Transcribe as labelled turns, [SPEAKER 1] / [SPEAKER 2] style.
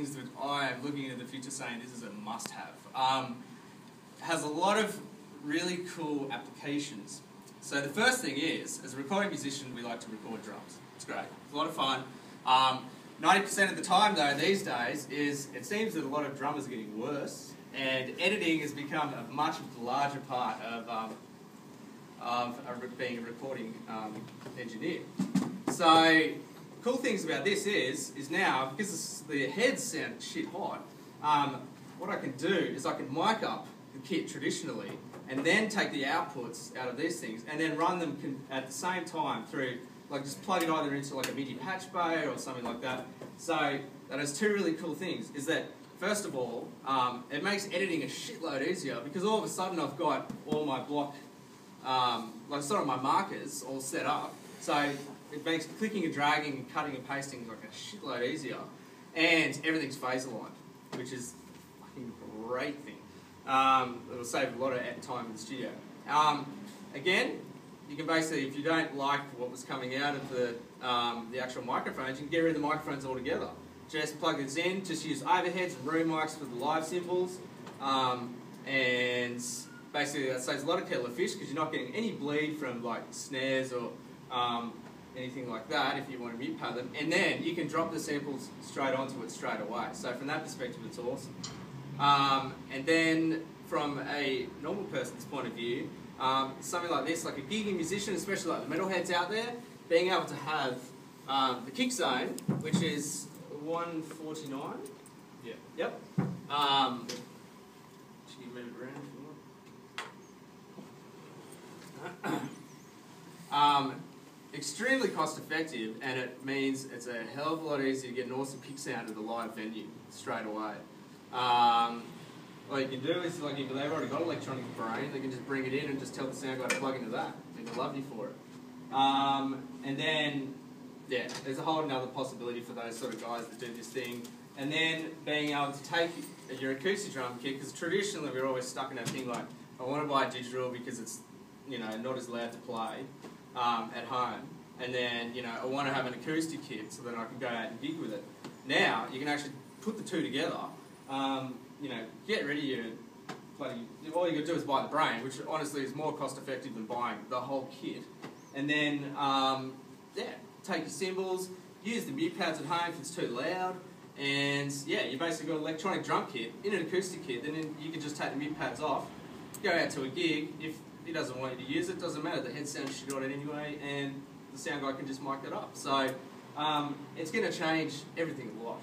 [SPEAKER 1] things that I am looking into the future saying this is a must-have. Has a lot of really cool applications. So the first thing is, as a recording musician, we like to record drums. It's great. It's a lot of fun. 90% of the time, though, these days, it seems that a lot of drummers are getting worse, and editing has become a much larger part of being a recording engineer. So, cool things about this is now, because the heads sound shit hot, what I can do is I can mic up the kit traditionally, and then take the outputs out of these things, and then run them at the same time through, like just plug it either into like a MIDI patch bay or something like that. So that has two really cool things, is that first of all, it makes editing a shitload easier, because all of a sudden I've got all my block, like sort of my markers all set up, so it makes clicking and dragging and cutting and pasting like a shitload easier, and everything's phase aligned, which is a fucking great thing. It'll save a lot of time in the studio. Again, you can basically, if you don't like what was coming out of the actual microphones, you can get rid of the microphones altogether. Just plug this in, just use overheads and room mics for the live cymbals, and basically that saves a lot of kettle of fish, because you're not getting any bleed from like snares or anything like that if you want to mute pad them, and then you can drop the samples straight onto it straight away. So from that perspective, it's awesome. And then from a normal person's point of view, something like this, like a gigging musician, especially like the metalheads out there, being able to have the kick zone, which is 149. Yeah. Yep. Should you move it around if you want? Extremely cost effective, and it means it's a hell of a lot easier to get an awesome kick sound at a live venue straight away. What you can do is, like, if they've already got an electronic brain, they can just bring it in and just tell the sound guy to plug into that, and they'll love you for it. And then, yeah, there's a whole another possibility for those sort of guys that do this thing. And then being able to take your acoustic drum kit, because traditionally we're always stuck in that thing like, I want to buy digital because it's, you know, not as loud to play at home. And then, you know, I want to have an acoustic kit so that I can go out and gig with it. Now, you can actually put the two together. You know, get rid of your bloody, all you got to do is buy the brain, which honestly is more cost effective than buying the whole kit. And then, yeah, take your cymbals, use the mute pads at home if it's too loud, and yeah, you basically got an electronic drum kit in an acoustic kit. Then you can just take the mute pads off, go out to a gig. If he doesn't want you to use it, doesn't matter, the head sounds shit on it anyway, and the sound guy can just mic it up. So it's going to change everything a lot.